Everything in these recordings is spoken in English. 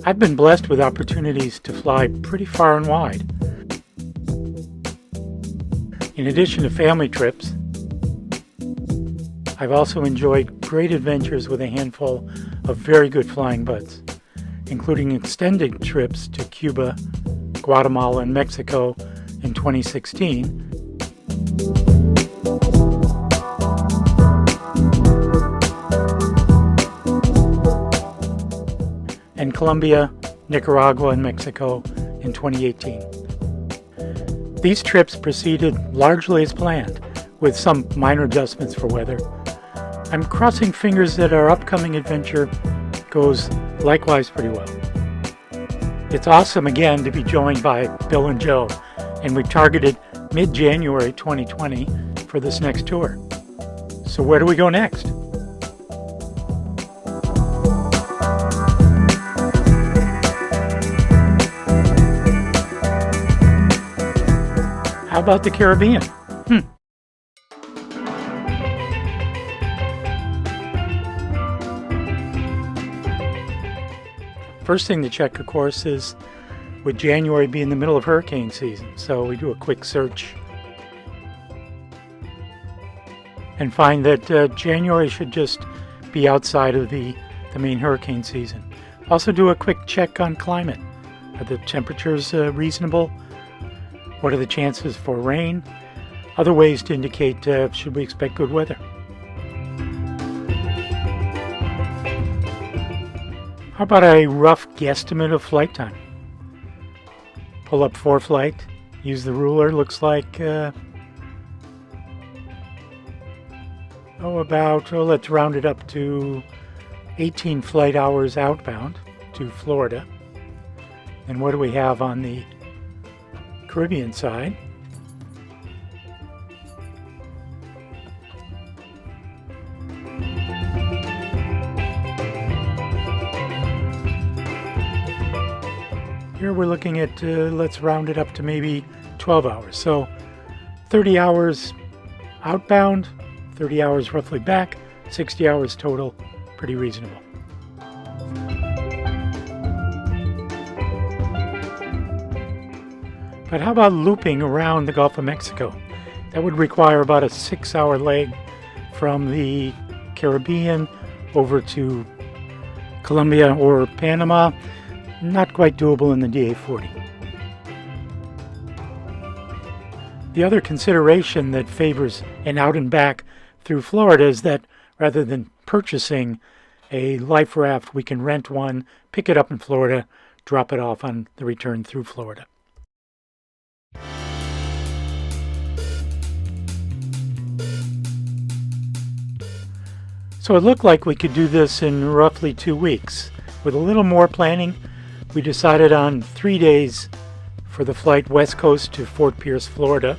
I've been blessed with opportunities to fly pretty far and wide. In addition to family trips, I've also enjoyed great adventures with a handful of very good flying buds, including extended trips to Cuba, Guatemala, and Mexico in 2016, and Colombia, Nicaragua, and Mexico in 2018. These trips proceeded largely as planned, with some minor adjustments for weather. I'm crossing fingers that our upcoming adventure goes likewise pretty well. It's awesome again to be joined by Bill and Joe, and we've targeted mid-January 2020 for this next tour. So where do we go next? How about the Caribbean? First thing to check, of course, is with January being the middle of hurricane season. So we do a quick search and find that January should just be outside of the main hurricane season. Also do a quick check on climate. Are the temperatures reasonable? What are the chances for rain? Other ways to indicate should we expect good weather. How about a rough guesstimate of flight time? Pull up ForeFlight, use the ruler, looks like let's round it up to 18 flight hours outbound to Florida. And what do we have on the Caribbean side? Here we're looking at, let's round it up to maybe 12 hours. So 30 hours outbound, 30 hours roughly back, 60 hours total, pretty reasonable. But how about looping around the Gulf of Mexico? That would require about a 6-hour leg from the Caribbean over to Colombia or Panama. Not quite doable in the DA-40. The other consideration that favors an out and back through Florida is that rather than purchasing a life raft, we can rent one, pick it up in Florida, drop it off on the return through Florida. So it looked like we could do this in roughly 2 weeks. With a little more planning, we decided on 3 days for the flight west coast to Fort Pierce, Florida.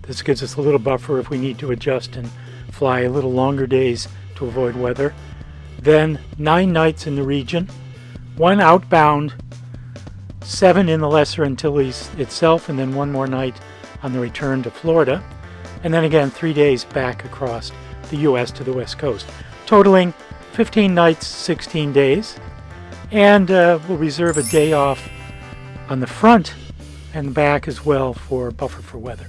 This gives us a little buffer if we need to adjust and fly a little longer days to avoid weather. Then 9 nights in the region, 1 outbound, 7 in the Lesser Antilles itself, and then 1 more night on the return to Florida. And then again 3 days back across the U.S. to the west coast, totaling 15 nights, 16 days. And we'll reserve a day off on the front and the back as well for buffer for weather.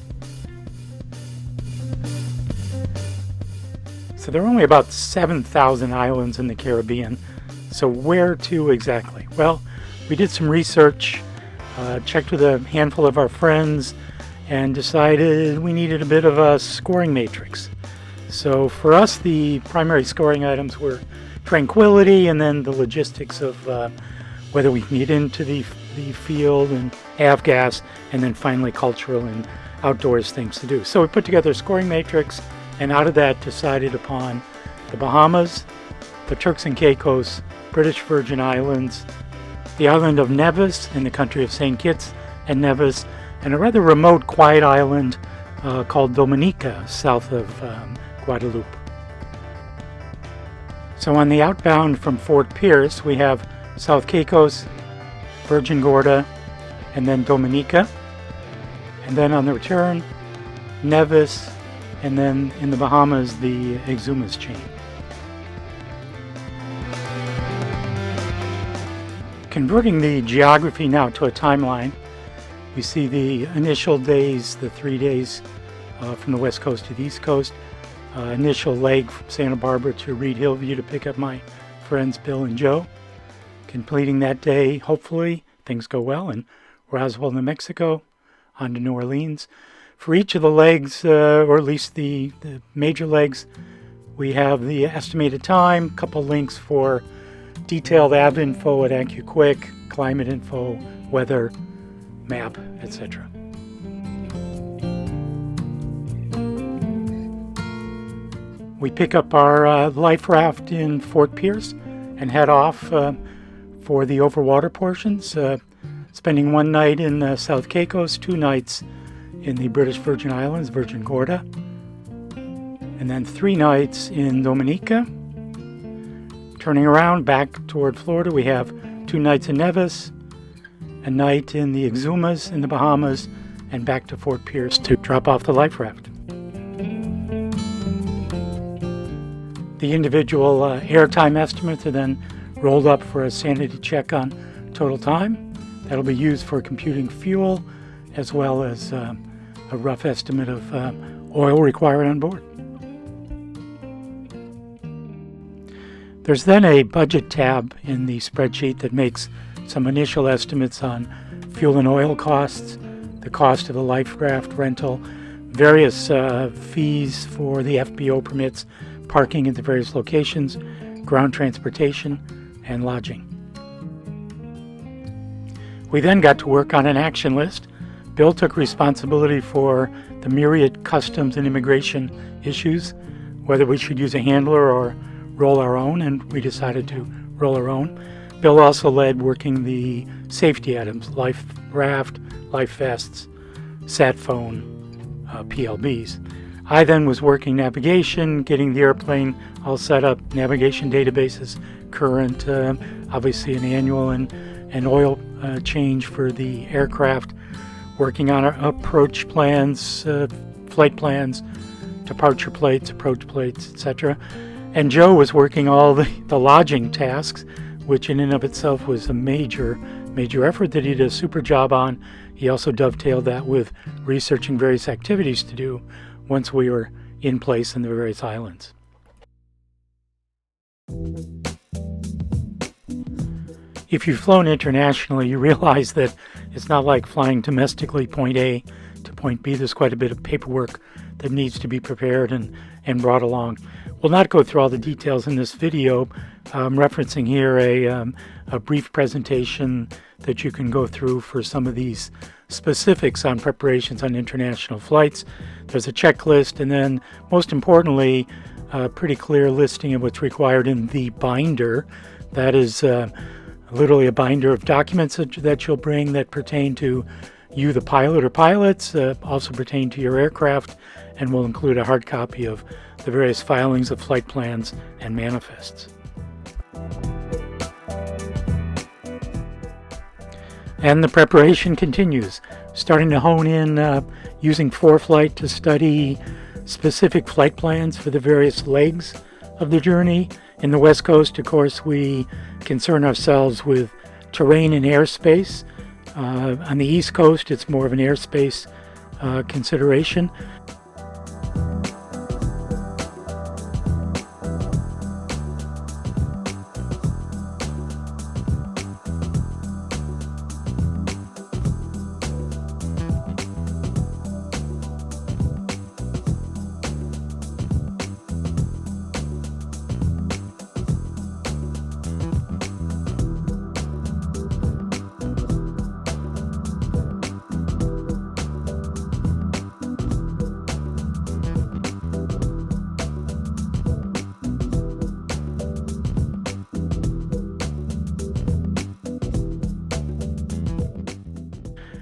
So there are only about 7,000 islands in the Caribbean. So where to exactly? Well, we did some research, checked with a handful of our friends, and decided we needed a bit of a scoring matrix. So for us, the primary scoring items were tranquility, and then the logistics of whether we can get into the field and have gas, and then finally cultural and outdoors things to do. So we put together a scoring matrix, and out of that decided upon the Bahamas, the Turks and Caicos, British Virgin Islands, the island of Nevis in the country of St. Kitts and Nevis, and a rather remote, quiet island called Dominica, south of Guadeloupe. So on the outbound from Fort Pierce, we have South Caicos, Virgin Gorda, and then Dominica. And then on the return, Nevis, and then in the Bahamas, the Exumas chain. converting the geography now to a timeline. We see the initial days, the 3 days from the west coast to the east coast. Initial leg from Santa Barbara to Reed Hillview to pick up my friends Bill and Joe. Completing that day, hopefully, things go well, in Roswell, New Mexico, on to New Orleans. For each of the legs, or at least the major legs, we have the estimated time, couple links for detailed av info at AccuQuick, climate info, weather, map, etc. We pick up our life raft in Fort Pierce and head off for the overwater portions, spending 1 night in South Caicos, 2 nights in the British Virgin Islands, Virgin Gorda, and then 3 nights in Dominica. Turning around back toward Florida, we have 2 nights in Nevis, a night in the Exumas in the Bahamas, and back to Fort Pierce to drop off the life raft. The individual airtime estimates are then rolled up for a sanity check on total time. That'll be used for computing fuel, as well as a rough estimate of oil required on board. There's then a budget tab in the spreadsheet that makes some initial estimates on fuel and oil costs, the cost of the life raft rental, various fees for the FBO permits, parking at the various locations, ground transportation, and lodging. We then got to work on an action list. Bill took responsibility for the myriad customs and immigration issues, whether we should use a handler or roll our own, and we decided to roll our own. Bill also led working the safety items, life raft, life vests, sat phone, PLBs. I then was working navigation, getting the airplane all set up, navigation databases, current, obviously an annual and oil change for the aircraft, working on our approach plans, flight plans, departure plates, approach plates, etc. And Joe was working all the lodging tasks, which in and of itself was a major effort that he did a super job on. He also dovetailed that with researching various activities to do once we were in place in the various islands. If you've flown internationally, you realize that it's not like flying domestically point A to point B. There's quite a bit of paperwork that needs to be prepared and brought along. We'll not go through all the details in this video. I'm referencing here a brief presentation that you can go through for some of these specifics on preparations on international flights. There's a checklist, and then most importantly, a pretty clear listing of what's required in the binder. That is literally a binder of documents that you'll bring that pertain to you, the pilot or pilots, also pertain to your aircraft, and will include a hard copy of the various filings of flight plans and manifests. And the preparation continues, starting to hone in using ForeFlight to study specific flight plans for the various legs of the journey. In the West Coast, of course, we concern ourselves with terrain and airspace. On the East Coast, it's more of an airspace consideration.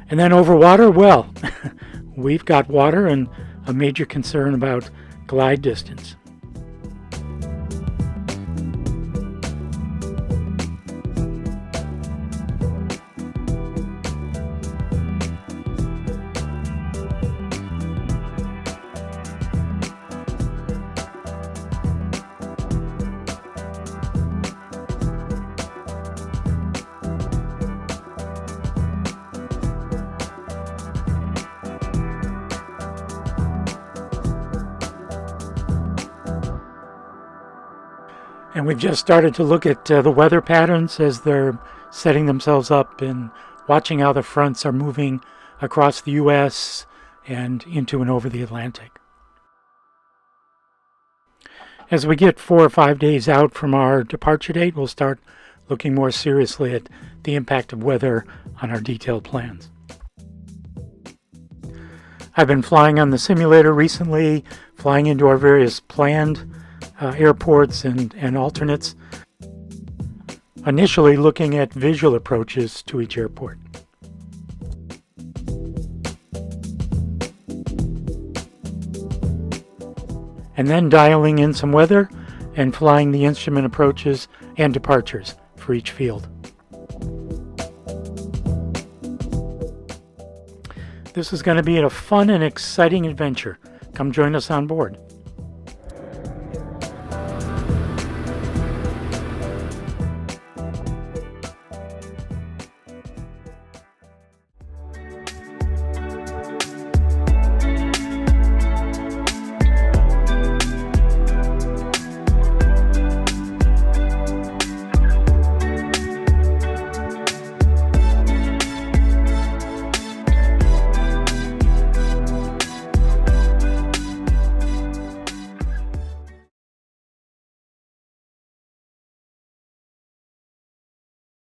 And then over water, well, we've got water and a major concern about glide distance. And we've just started to look at the weather patterns as they're setting themselves up and watching how the fronts are moving across the U.S. and into and over the Atlantic. As we get 4 or 5 days out from our departure date, we'll start looking more seriously at the impact of weather on our detailed plans. I've been flying on the simulator recently, flying into our various planned airports and alternates, initially looking at visual approaches to each airport. And then dialing in some weather and flying the instrument approaches and departures for each field. This is going to be a fun and exciting adventure. Come join us on board.